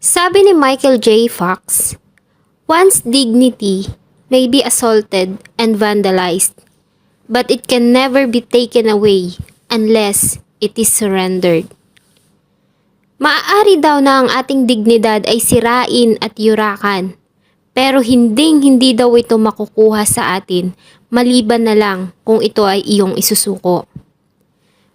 Sabi ni Michael J. Fox, one's dignity may be assaulted and vandalized, but it can never be taken away unless it is surrendered. Maaari daw na ang ating dignidad ay sirain at yurakan, pero hindi daw ito makukuha sa atin maliban na lang kung ito ay iyong isusuko.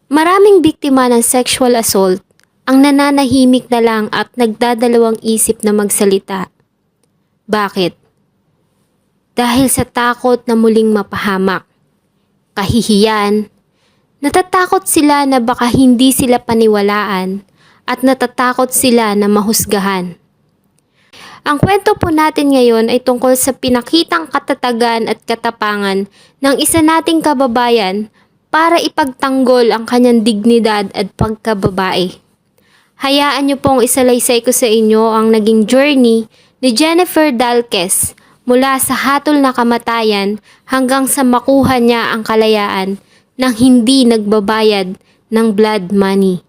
Maraming biktima ng sexual assault ang nananahimik na lang at nagdadalawang isip na magsalita. Bakit? Dahil sa takot na muling mapahamak, kahihiyan, natatakot sila na baka hindi sila paniwalaan at natatakot sila na mahusgahan. Ang kwento po natin ngayon ay tungkol sa pinakitang katatagan at katapangan ng isa nating kababayan para ipagtanggol ang kanyang dignidad at pagkababae. Hayaan niyo pong isalaysay ko sa inyo ang naging journey ni Jennifer Dalquez mula sa hatol na kamatayan hanggang sa makuha niya ang kalayaan nang hindi nagbabayad ng blood money.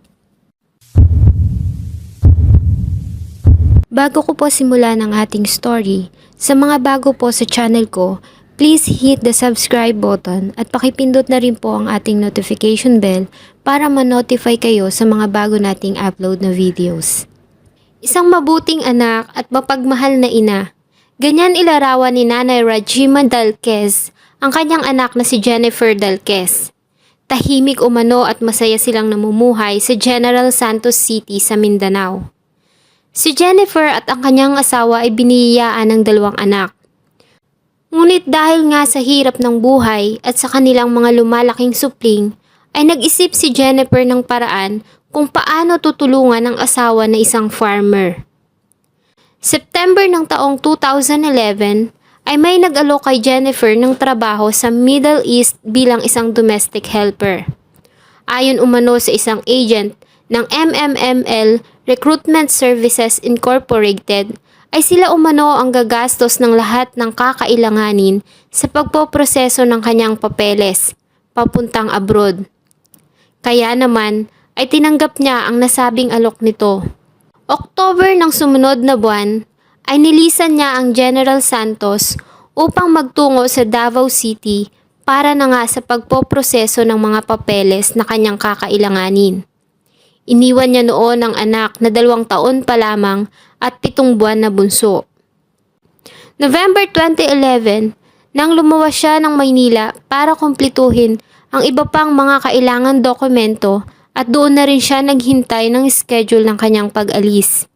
Bago ko po simulan ang ating story, sa mga bago po sa channel ko, please hit the subscribe button at pakipindot na rin po ang ating notification bell para ma-notify kayo sa mga bago nating upload na videos. Isang mabuting anak at mapagmahal na ina, ganyan ilarawan ni Nanay Rajima Dalquez ang kanyang anak na si Jennifer Dalquez. Tahimik umano at masaya silang namumuhay sa General Santos City sa Mindanao. Si Jennifer at ang kanyang asawa ay biniyayaan ng 2 anak. Ngunit dahil nga sa hirap ng buhay at sa kanilang mga lumalaking supling, ay nag-isip si Jennifer ng paraan kung paano tutulungan ang asawa na isang farmer. September ng taong 2011 ay may nag-alok kay Jennifer ng trabaho sa Middle East bilang isang domestic helper. Ayon umano sa isang agent ng MMML Recruitment Services Incorporated, ay sila umano ang gagastos ng lahat ng kakailanganin sa pagpoproseso ng kanyang papeles papuntang abroad. Kaya naman ay tinanggap niya ang nasabing alok nito. October ng sumunod na buwan ay nilisan niya ang General Santos upang magtungo sa Davao City para na nga sa pagpoproseso ng mga papeles na kanyang kakailanganin. Iniwan niya noon ang anak na 2 taon pa lamang at 7 buwan na bunso. November 2011, nang lumuwas siya ng Maynila para kumpletuhin ang iba pang mga kailangan dokumento at doon na rin siya naghintay ng schedule ng kanyang pag-alis.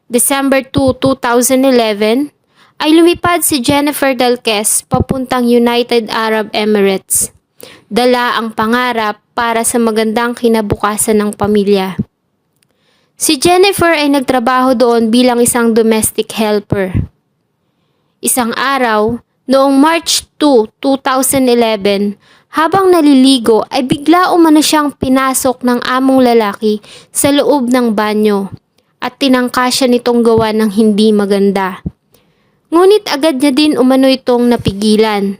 December 2, 2011, ay lumipad si Jennifer Dalquez papuntang United Arab Emirates. Dala ang pangarap para sa magandang kinabukasan ng pamilya. Si Jennifer ay nagtrabaho doon bilang isang domestic helper. Isang araw, noong March 2, 2011, habang naliligo ay bigla umano siyang pinasok ng among lalaki sa loob ng banyo at tinangka siya nitong gawa ng hindi maganda. Ngunit agad niya din umano itong napigilan.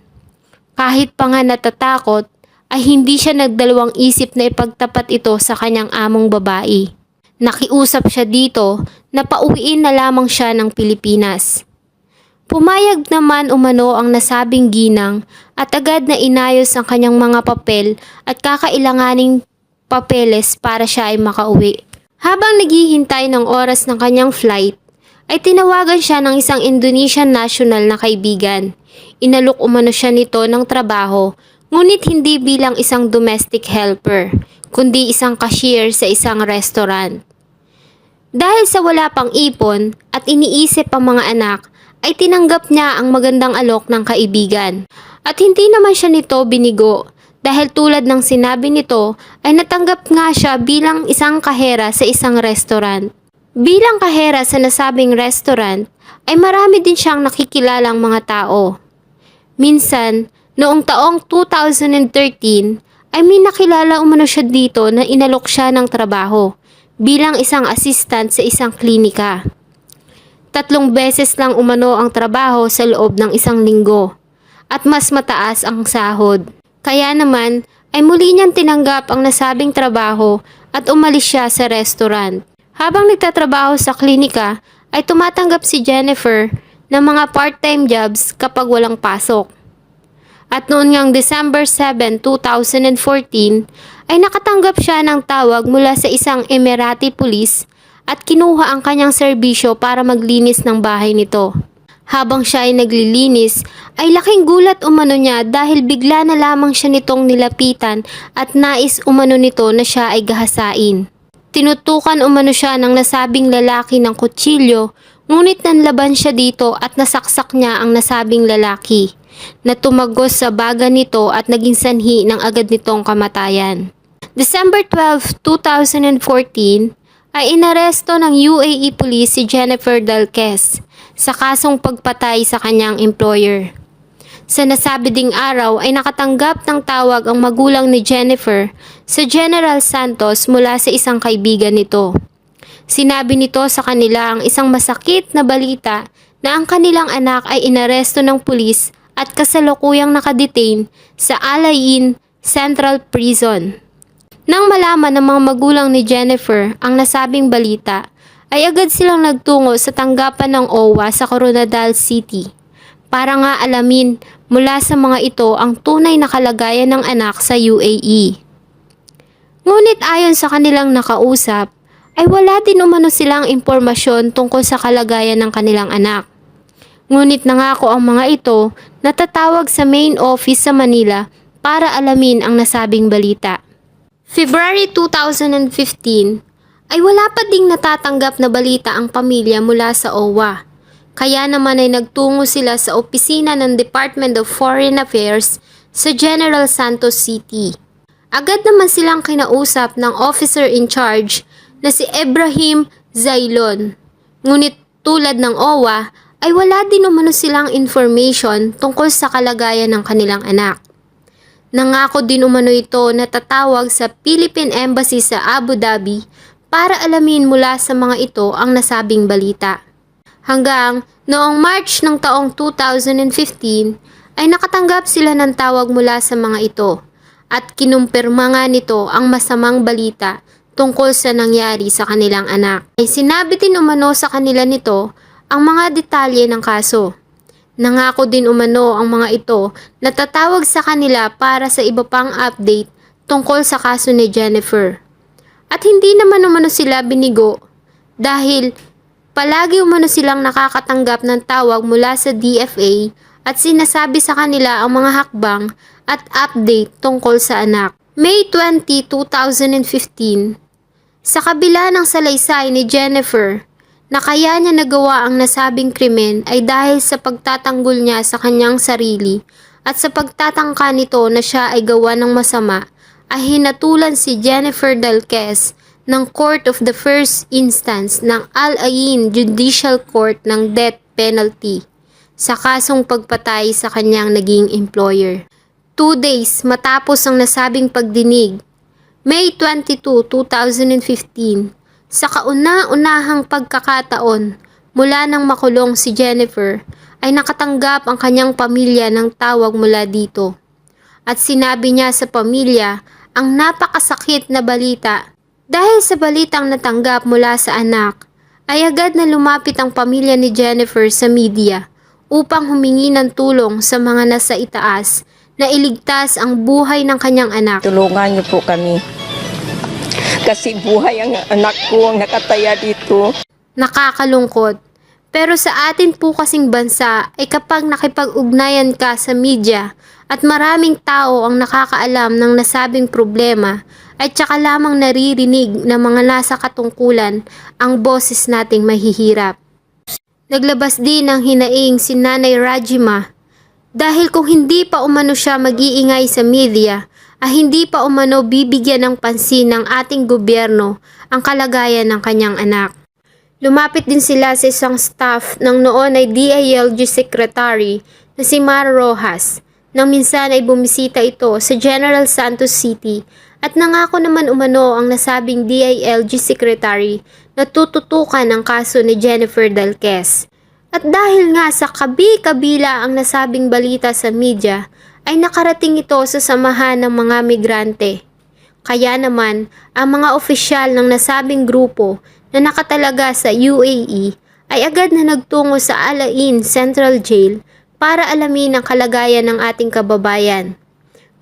Kahit pa nga natatakot, ay hindi siya nagdalawang isip na ipagtapat ito sa kanyang among babae. Nakiusap siya dito na pauwiin na lamang siya ng Pilipinas. Pumayag naman umano ang nasabing ginang at agad na inayos ang kanyang mga papel at kakailanganing papeles para siya ay makauwi. Habang naghihintay ng oras ng kanyang flight, ay tinawagan siya ng isang Indonesian national na kaibigan. Inalok umano siya nito ng trabaho, ngunit hindi bilang isang domestic helper, kundi isang cashier sa isang restaurant. Dahil sa wala pang ipon at iniisip ang mga anak, ay tinanggap niya ang magandang alok ng kaibigan. At hindi naman siya nito binigo, dahil tulad ng sinabi nito, ay natanggap nga siya bilang isang kahera sa isang restaurant. Bilang kahera sa nasabing restaurant, ay marami din siyang nakikilalang mga tao. Minsan, noong taong 2013, ay may nakilala umano siya dito na inalok siya ng trabaho bilang isang assistant sa isang klinika. 3 beses lang umano ang trabaho sa loob ng 1 linggo at mas mataas ang sahod. Kaya naman ay muli niyang tinanggap ang nasabing trabaho at umalis siya sa restaurant. Habang nagtatrabaho sa klinika, ay tumatanggap si Jennifer ng mga part-time jobs kapag walang pasok. At noon ngang December 7, 2014, ay nakatanggap siya ng tawag mula sa isang Emirati police at kinuha ang kanyang serbisyo para maglinis ng bahay nito. Habang siya ay naglilinis, ay laking gulat umano niya dahil bigla na lamang siya nitong nilapitan at nais umano nito na siya ay gahasain. Tinutukan umano siya ng nasabing lalaki ng kutsilyo, ngunit nanlaban siya dito at nasaksak niya ang nasabing lalaki, na tumagos sa baga nito at naging sanhi ng agad nitong kamatayan. December 12, 2014, ay inaresto ng UAE Police si Jennifer Dalquez sa kasong pagpatay sa kanyang employer. Sa nasabi ding araw ay nakatanggap ng tawag ang magulang ni Jennifer sa General Santos mula sa isang kaibigan nito. Sinabi nito sa kanila ang isang masakit na balita na ang kanilang anak ay inaresto ng pulis at kasalukuyang nakadetain sa Alain Central Prison. Nang malaman ng mga magulang ni Jennifer ang nasabing balita, ay agad silang nagtungo sa tanggapan ng OWA sa Coronadal City para nga alamin mula sa mga ito ang tunay na kalagayan ng anak sa UAE. Ngunit ayon sa kanilang nakausap, ay wala din umano silang impormasyon tungkol sa kalagayan ng kanilang anak. Ngunit nangako ang mga ito na tatawag sa main office sa Manila para alamin ang nasabing balita. February 2015 ay wala pa ding natatanggap na balita ang pamilya mula sa OWA. Kaya naman ay nagtungo sila sa opisina ng Department of Foreign Affairs sa General Santos City. Agad naman silang kinausap ng officer in charge na si Ibrahim Zailon. Ngunit tulad ng OWA ay wala din umano silang information tungkol sa kalagayan ng kanilang anak. Nangako din umano ito na tatawag sa Philippine Embassy sa Abu Dhabi para alamin mula sa mga ito ang nasabing balita. Hanggang noong March ng taong 2015 ay nakatanggap sila ng tawag mula sa mga ito at kinumpirma nga nito ang masamang balita tungkol sa nangyari sa kanilang anak. Ay sinabi din umano sa kanila nito ang mga detalye ng kaso. Nangako din umano ang mga ito na tatawag sa kanila para sa iba pang update tungkol sa kaso ni Jennifer. At hindi naman umano sila binigo dahil palagi umano silang nakakatanggap ng tawag mula sa DFA at sinasabi sa kanila ang mga hakbang at update tungkol sa anak. May 20, 2015, sa kabila ng salaysay ni Jennifer, na kaya niya nagawa ang nasabing krimen ay dahil sa pagtatanggol niya sa kanyang sarili at sa pagtatangka nito na siya ay gawa ng masama, ay hinatulan si Jennifer Dalquez ng Court of the First Instance ng Al Ain Judicial Court ng death penalty sa kasong pagpatay sa kanyang naging employer. 2 days matapos ang nasabing pagdinig, May 22, 2015, sa kauna-unahang pagkakataon mula nang makulong si Jennifer ay nakatanggap ang kanyang pamilya ng tawag mula dito. At sinabi niya sa pamilya ang napakasakit na balita. Dahil sa balitang natanggap mula sa anak, ay agad na lumapit ang pamilya ni Jennifer sa media upang humingi ng tulong sa mga nasa itaas na iligtas ang buhay ng kanyang anak. Tulungan niyo po kami. Kasi buhay ang anak ko ang nakataya dito. Nakakalungkot. Pero sa atin po kasing bansa ay kapag nakipag-ugnayan ka sa media at maraming tao ang nakakaalam ng nasabing problema ay tsaka lamang naririnig ng mga nasa katungkulan ang boses nating mahihirap. Naglabas din ng hinaing si Nanay Rajima dahil kung hindi pa umano siya mag-iingay sa media, hindi pa umano bibigyan ng pansin ng ating gobyerno ang kalagayan ng kanyang anak. Lumapit din sila sa isang staff ng noon ay DILG Secretary na si Mar Rojas nang minsan ay bumisita ito sa General Santos City at nangako naman umano ang nasabing DILG Secretary na tututukan ang kaso ni Jennifer Dalquez. At dahil nga sa kabi-kabila ang nasabing balita sa media, ay nakarating ito sa samahan ng mga migrante. Kaya naman, ang mga opisyal ng nasabing grupo na nakatalaga sa UAE ay agad na nagtungo sa Al Ain Central Jail para alamin ang kalagayan ng ating kababayan.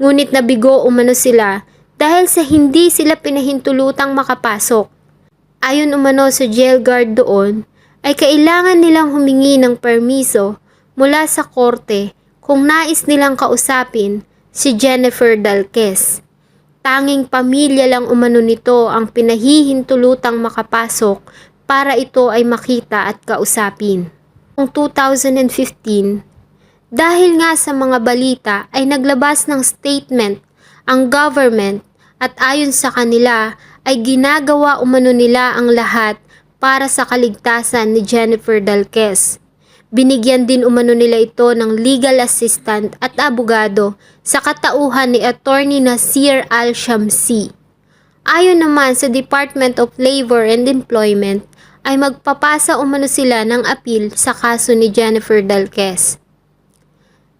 Ngunit nabigo umano sila dahil sa hindi sila pinahintulutang makapasok. Ayon umano sa jail guard doon, ay kailangan nilang humingi ng permiso mula sa korte kung nais nilang kausapin si Jennifer Dalquez. Tanging pamilya lang umano nito ang pinahihintulutang makapasok para ito ay makita at kausapin. Noong 2015, dahil nga sa mga balita ay naglabas ng statement ang government at ayon sa kanila ay ginagawa umano nila ang lahat para sa kaligtasan ni Jennifer Dalquez. Binigyan din umano nila ito ng legal assistant at abogado sa katauhan ni Attorney Nasir Al-Shamsi. Ayon naman sa Department of Labor and Employment ay magpapasa umano sila ng appeal sa kaso ni Jennifer Dalquez.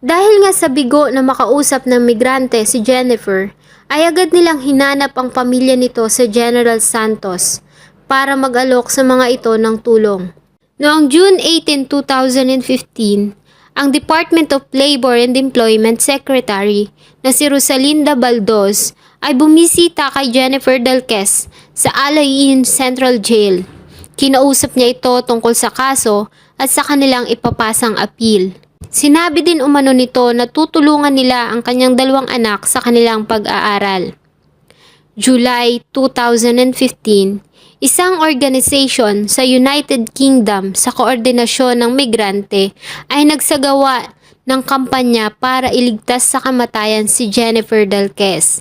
Dahil nga sa bigo na makausap ng migrante si Jennifer, ay agad nilang hinanap ang pamilya nito sa General Santos para mag-alok sa mga ito ng tulong. Noong June 18, 2015, ang Department of Labor and Employment Secretary na si Rosalinda Baldos ay bumisita kay Jennifer Dalquez sa Al Ain Central Jail. Kinausap niya ito tungkol sa kaso at sa kanilang ipapasang appeal. Sinabi din umano nito na tutulungan nila ang kanyang 2 anak sa kanilang pag-aaral. July 2015, isang organisation sa United Kingdom sa koordinasyon ng migrante ay nagsagawa ng kampanya para iligtas sa kamatayan si Jennifer Dalquez.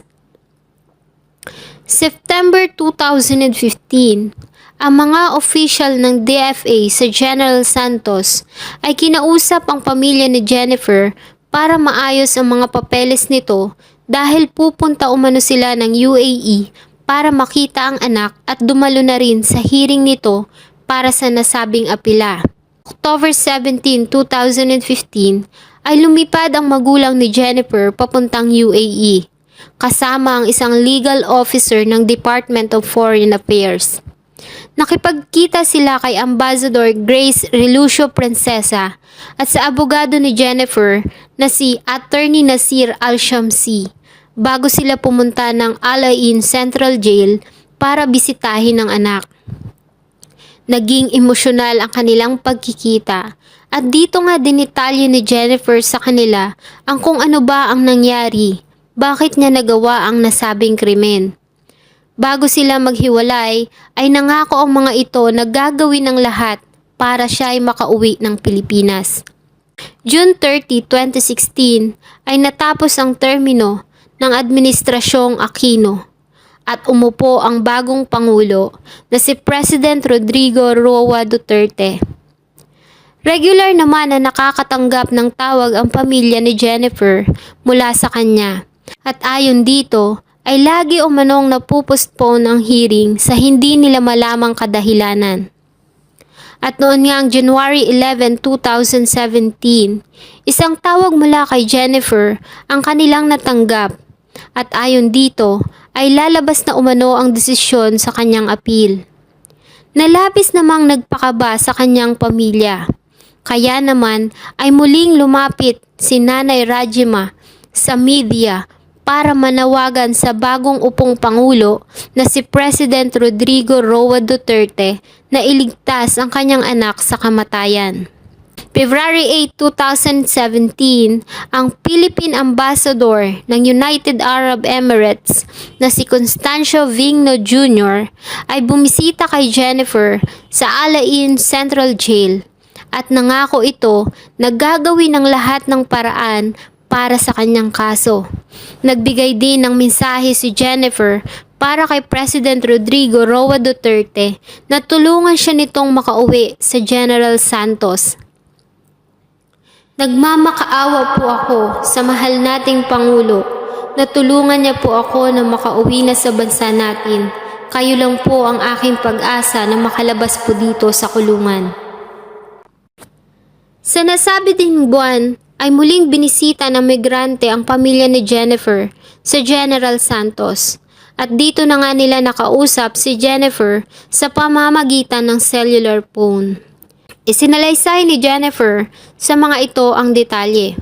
September 2015, ang mga official ng DFA sa General Santos ay kinausap ang pamilya ni Jennifer para maayos ang mga papeles nito dahil pupunta umano sila ng UAE para makita ang anak at dumalo na rin sa hearing nito para sa nasabing apila. October 17, 2015 ay lumipad ang magulang ni Jennifer papuntang UAE kasama ang isang legal officer ng Department of Foreign Affairs. Nakipagkita sila kay Ambassador Grace Relucio Princesa at sa abogado ni Jennifer na si Attorney Nasir Al-Shamsi bago sila pumunta ng Al Ain Central Jail para bisitahin ang anak. Naging emosyonal ang kanilang pagkikita at dito nga dinitalye ni Jennifer sa kanila ang kung ano ba ang nangyari, bakit niya nagawa ang nasabing krimen. Bago sila maghiwalay, ay nangako ang mga ito na gagawin ng lahat para siya ay makauwi ng Pilipinas. June 30, 2016 ay natapos ang termino ng Administrasyong Aquino at umupo ang bagong Pangulo na si President Rodrigo Roa Duterte. Regular naman na nakakatanggap ng tawag ang pamilya ni Jennifer mula sa kanya at ayon dito, ay lagi umanong napupostpone ang hearing sa hindi nila malamang kadahilanan. At noon nga ang January 11, 2017, isang tawag mula kay Jennifer ang kanilang natanggap at ayon dito ay lalabas na umano ang desisyon sa kanyang appeal. Nalabis namang nagpakaba sa kanyang pamilya. Kaya naman ay muling lumapit si Nanay Rajima sa media para manawagan sa bagong upong Pangulo na si President Rodrigo Roa Duterte na iligtas ang kanyang anak sa kamatayan. February 8, 2017, ang Philippine Ambassador ng United Arab Emirates na si Constancio Vigno Jr. ay bumisita kay Jennifer sa Al Ain Central Jail at nangako ito na gagawin ang lahat ng paraan para sa kanyang kaso. Nagbigay din ng mensahe si Jennifer para kay President Rodrigo Roa Duterte na tulungan siya nitong makauwi sa General Santos. Nagmamakaawa po ako sa mahal nating Pangulo na tulungan niya po ako na makauwi na sa bansa natin. Kayo lang po ang aking pag-asa na makalabas po dito sa kulungan. Sa nasabi ding buwan, ay muling binisita ng migrante ang pamilya ni Jennifer sa General Santos At dito na nga nila nakausap si Jennifer sa pamamagitan ng cellular phone. Isinalaysay ni Jennifer sa mga ito ang detalye.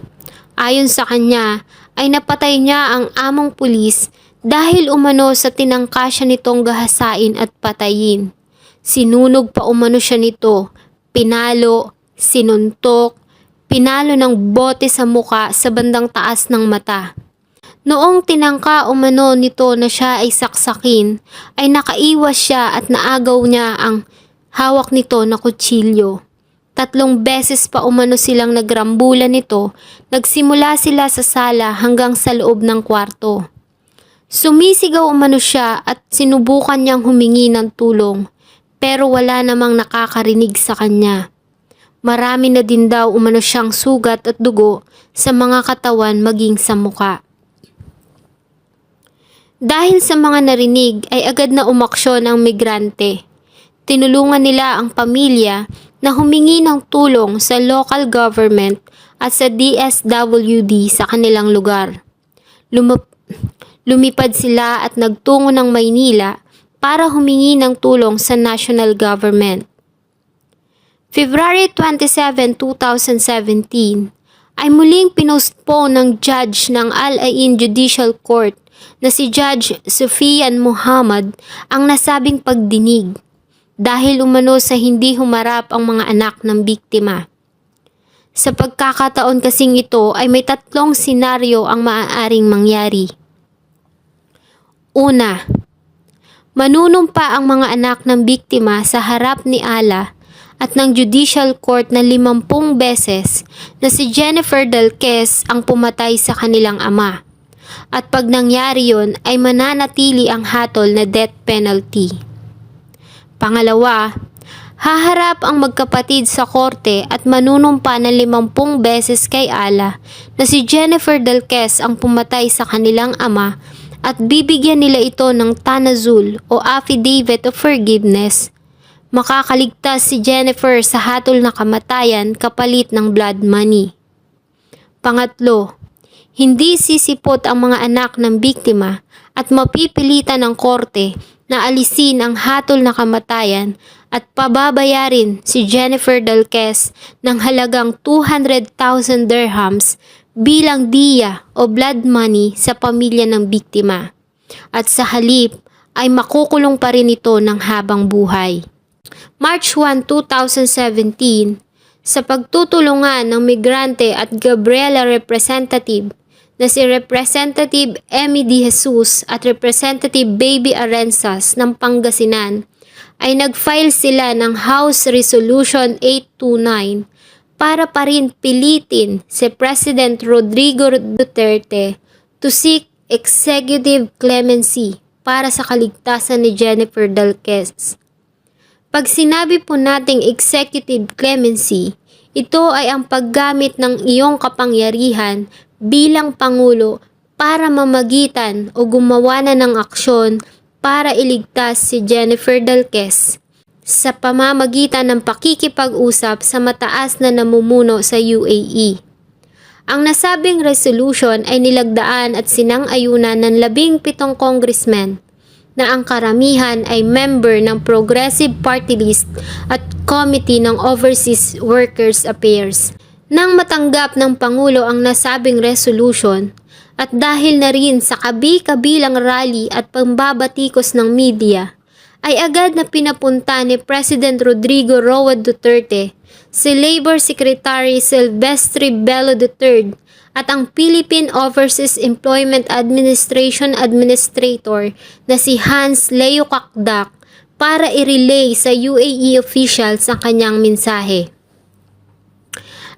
Ayon sa kanya ay napatay niya ang among pulis dahil umano sa tinangka siya nitong gahasain at patayin. Sinunog pa umano siya nito, pinalo, sinuntok, pinalo ng bote sa muka sa bandang taas ng mata. Noong tinangka umano nito na siya ay saksakin, ay nakaiwas siya at naagaw niya ang hawak nito na kutsilyo. 3 beses pa umano silang nagrambulan nito, nagsimula sila sa sala hanggang sa loob ng kwarto. Sumisigaw umano siya at sinubukan niyang humingi ng tulong, pero wala namang nakakarinig sa kanya. Marami na din daw umano siyang sugat at dugo sa mga katawan maging sa muka. Dahil sa mga narinig ay agad na umaksyon ang migrante. Tinulungan nila ang pamilya na humingi ng tulong sa local government at sa DSWD sa kanilang lugar. Lumipad sila at nagtungo ng Maynila para humingi ng tulong sa national government. February 27, 2017 ay muling pinostpone ng judge ng Al Ain Judicial Court na si Judge Sufian Muhammad ang nasabing pagdinig dahil umano sa hindi humarap ang mga anak ng biktima. Sa pagkakataon kasing ito ay may 3 senaryo ang maaaring mangyari. Una, manunumpa ang mga anak ng biktima sa harap ni Allah at ng judicial court na 50 beses na si Jennifer Dalquez ang pumatay sa kanilang ama. At pag nangyari yon ay mananatili ang hatol na death penalty. Pangalawa, haharap ang magkapatid sa korte at manunumpa ng 50 beses kay Allah na si Jennifer Dalquez ang pumatay sa kanilang ama at bibigyan nila ito ng tanazul o affidavit of forgiveness. Makakaligtas si Jennifer sa hatol na kamatayan kapalit ng blood money. Pangatlo, hindi sisipot ang mga anak ng biktima at mapipilitan ng korte na alisin ang hatol na kamatayan at pababayarin si Jennifer Dalquez ng halagang 200,000 dirhams bilang diya o blood money sa pamilya ng biktima. At sa halip ay makukulong pa rin ito ng habang buhay. March 1, 2017, sa pagtutulungan ng migrante at Gabriela representative na si Representative Emmy De Jesus at Representative Baby Arenzas ng Pangasinan, ay nag-file sila ng House Resolution 829 para pa rin pilitin si President Rodrigo Duterte to seek executive clemency para sa kaligtasan ni Jennifer Dalquez. Pag sinabi po nating executive clemency, ito ay ang paggamit ng iyong kapangyarihan bilang Pangulo para mamagitan o gumawa na ng aksyon para iligtas si Jennifer Dalquez sa pamamagitan ng pakikipag-usap sa mataas na namumuno sa UAE. Ang nasabing resolution ay nilagdaan at sinang-ayunan ng 17 congressmen na ang karamihan ay member ng Progressive Party List at Committee ng Overseas Workers Affairs. Nang matanggap ng Pangulo ang nasabing resolution at dahil na rin sa kabi-kabilang rally at pambabatikos ng media, ay agad na pinapunta ni President Rodrigo Roa Duterte, si Labor Secretary Silvestre Bello III at ang Philippine Overseas Employment Administration Administrator na si Hans Leo Kakdak para i-relay sa UAE officials ang kanyang mensahe.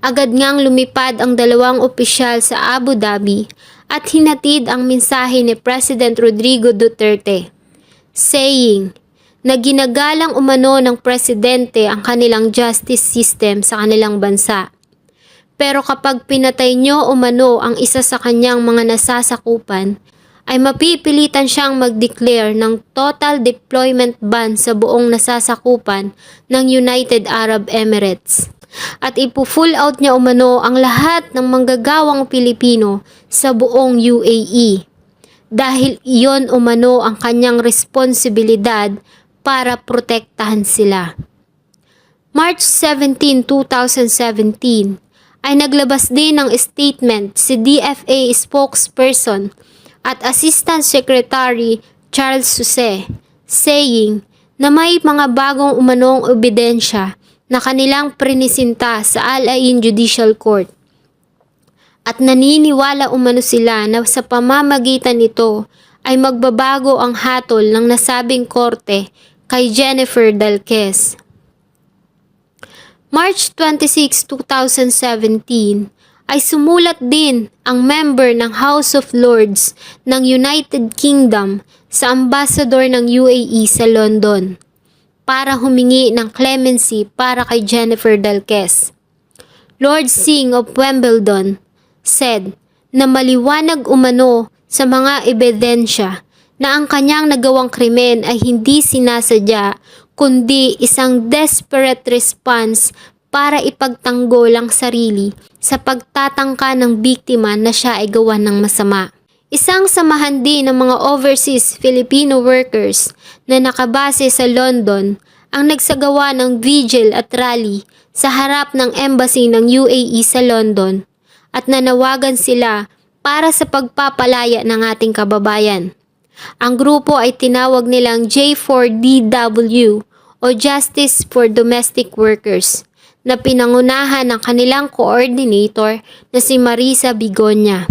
Agad ngang lumipad ang 2 opisyal sa Abu Dhabi at hinatid ang mensahe ni President Rodrigo Duterte, saying na ginagalang umano ng presidente ang kanilang justice system sa kanilang bansa. Pero kapag pinatay nyo umano ang isa sa kanyang mga nasasakupan, ay mapipilitan siyang mag-declare ng total deployment ban sa buong nasasakupan ng United Arab Emirates. At ipo-full out niya umano ang lahat ng manggagawang Pilipino sa buong UAE. dahil iyon umano ang kanyang responsibilidad para protektahan sila. March 17, 2017 ay naglabas din ng statement si DFA spokesperson at Assistant Secretary Charles Suse saying na may mga bagong umanong ebidensya na kanilang prinisinta sa Al-Ain Judicial Court at naniniwala umano sila na sa pamamagitan nito ay magbabago ang hatol ng nasabing korte kay Jennifer Dalquez. March 26, 2017 ay sumulat din ang member ng House of Lords ng United Kingdom sa ambassador ng UAE sa London para humingi ng clemency para kay Jennifer Dalquez. Lord Singh of Wimbledon said na maliwanag umano sa mga ebidensya na ang kanyang nagawang krimen ay hindi sinasadya kundi isang desperate response para ipagtanggol ang sarili sa pagtatangka ng biktima na siya ay gawan ng masama. Isang samahan din ng mga overseas Filipino workers na nakabase sa London ang nagsagawa ng vigil at rally sa harap ng embassy ng UAE sa London at nanawagan sila para sa pagpapalaya ng ating kababayan. Ang grupo ay tinawag nilang J4DW o Justice for Domestic Workers na pinangunahan ng kanilang coordinator na si Marisa Bigonya.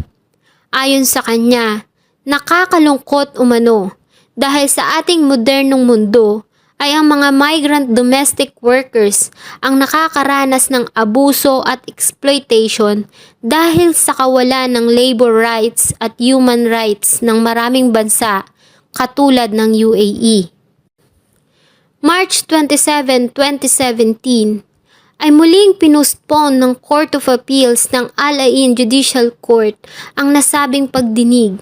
Ayon sa kanya, nakakalungkot umano dahil sa ating modernong mundo ay ang mga migrant domestic workers ang nakakaranas ng abuso at exploitation dahil sa kawalan ng labor rights at human rights ng maraming bansa katulad ng UAE. March 27, 2017 ay muling pinostpone ng Court of Appeals ng Al-Ain Judicial Court ang nasabing pagdinig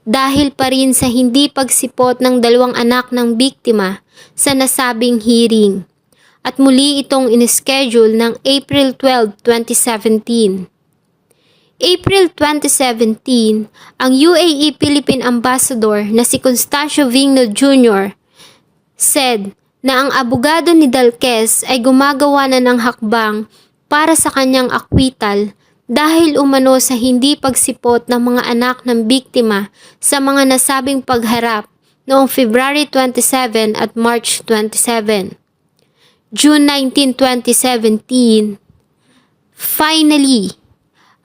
dahil pa rin sa hindi pagsipot ng dalawang anak ng biktima sa nasabing hearing at muli itong inischedule ng April 12, 2017. April 2017, ang UAE Philippine Ambassador na si Constancio Vigno Jr. said na ang abogado ni Dalquez ay gumagawa na ng hakbang para sa kanyang acquittal dahil umano sa hindi pagsipot ng mga anak ng biktima sa mga nasabing pagharap noong February 27 at March 27. June 19, 2017, finally,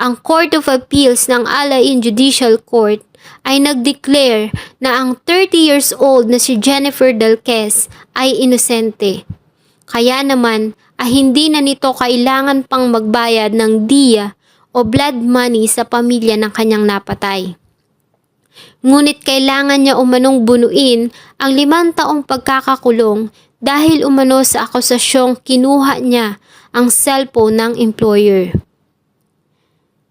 ang Court of Appeals ng Al-Ain Judicial Court ay nag-declare na ang 30 years old na si Jennifer Dalquez ay inosente. Kaya naman ay hindi na nito kailangan pang magbayad ng diya o blood money sa pamilya ng kanyang napatay. Ngunit kailangan niya umanong bunuin ang 5 taong pagkakakulong dahil umano sa akusasyong kinuha niya ang cellphone ng employer.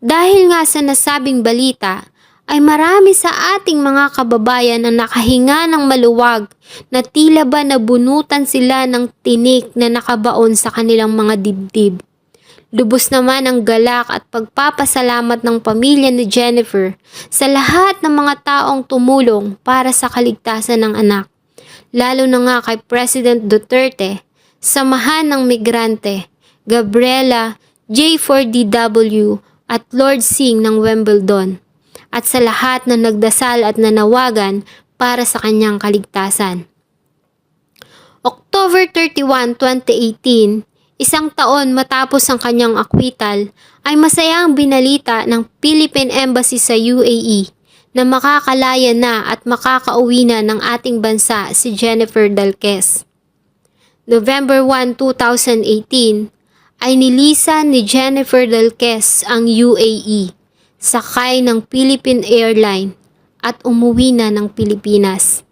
Dahil nga sa nasabing balita, ay marami sa ating mga kababayan na nakahinga ng maluwag na tila ba nabunutan sila ng tinik na nakabaon sa kanilang mga dibdib. Lubos naman ang galak at pagpapasalamat ng pamilya ni Jennifer sa lahat ng mga taong tumulong para sa kaligtasan ng anak, lalo na nga kay President Duterte, Samahan ng Migrante, Gabriela, J4DW at Lord Singh ng Wimbledon, at sa lahat na nagdasal at nanawagan para sa kanyang kaligtasan. October 31, 2018, isang taon matapos ang kanyang acquittal, ay masayang binalita ng Philippine Embassy sa UAE na makakalaya na at makakauwi na ng ating bansa si Jennifer Dalquez. November 1, 2018, ay nilisan ni Jennifer Dalquez ang UAE, sakay ng Philippine Airline at umuwi na ng Pilipinas.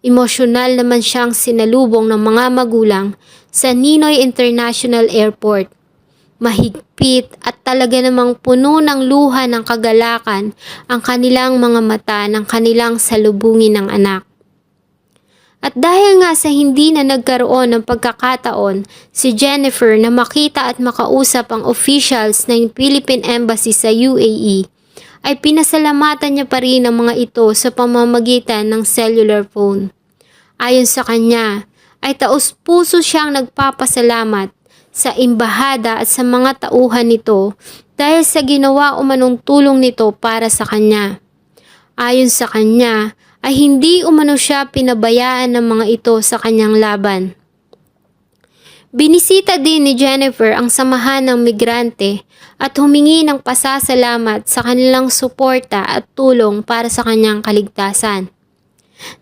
Emosyonal naman siyang sinalubong ng mga magulang sa Ninoy International Airport. Mahigpit at talaga namang puno ng luha ng kagalakan ang kanilang mga mata ng kanilang salubungin ng anak. At dahil nga sa hindi na nagkaroon ng pagkakataon si Jennifer na makita at makausap ang officials ng Philippine Embassy sa UAE, ay pinasalamatan niya pa rin ang mga ito sa pamamagitan ng cellular phone. Ayon sa kanya, ay taos-puso siyang nagpapasalamat sa embahada at sa mga tauhan nito dahil sa ginawa umanong tulong nito para sa kanya. Ayon sa kanya, ay hindi umano siya pinabayaan ng mga ito sa kanyang laban. Binisita din ni Jennifer ang samahan ng migrante at humingi ng pasasalamat sa kanilang suporta at tulong para sa kanyang kaligtasan.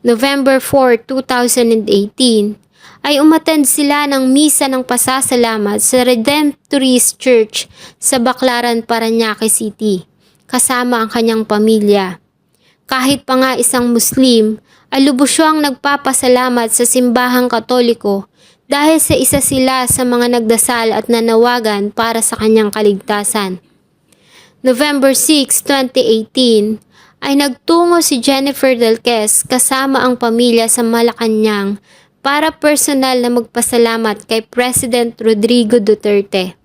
November 4, 2018 ay umattend sila ng misa ng pasasalamat sa Redemptorist Church sa Baclaran, Parañaque City, kasama ang kanyang pamilya. Kahit pa nga isang Muslim, ay lubos siyang nagpapasalamat sa simbahang Katoliko dahil sa isa sila sa mga nagdasal at nanawagan para sa kanyang kaligtasan. November 6, 2018 ay nagtungo si Jennifer Delquez kasama ang pamilya sa Malacanang para personal na magpasalamat kay President Rodrigo Duterte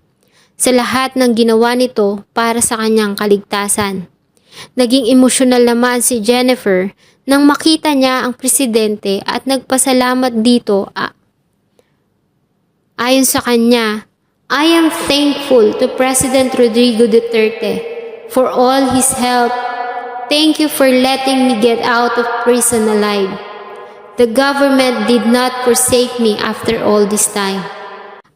sa lahat ng ginawa nito para sa kanyang kaligtasan. Naging emosyonal naman si Jennifer nang makita niya ang presidente at nagpasalamat dito. Ayon sa kanya, I am thankful to President Rodrigo Duterte for all his help. Thank you for letting me get out of prison alive. The government did not forsake me after all this time.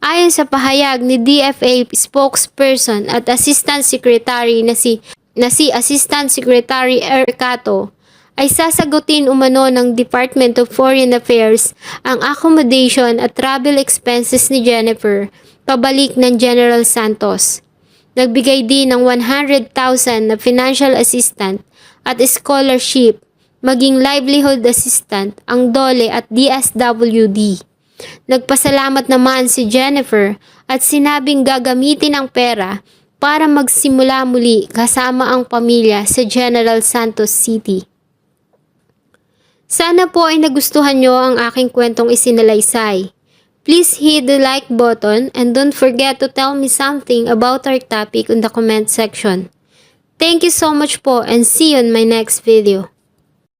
Ayon sa pahayag ni DFA spokesperson at Assistant Secretary na si Assistant Secretary Ercato, ay sasagutin umano ng Department of Foreign Affairs ang accommodation at travel expenses ni Jennifer pabalik ng General Santos. Nagbigay din ng 100,000 na financial assistant at scholarship, maging livelihood assistant ang DOLE at DSWD. Nagpasalamat naman si Jennifer at sinabing gagamitin ang pera para magsimula muli kasama ang pamilya sa General Santos City. Sana po ay nagustuhan nyo ang aking kwentong isinalaysay. Please hit the like button and don't forget to tell me something about our topic in the comment section. Thank you so much po and see you in my next video.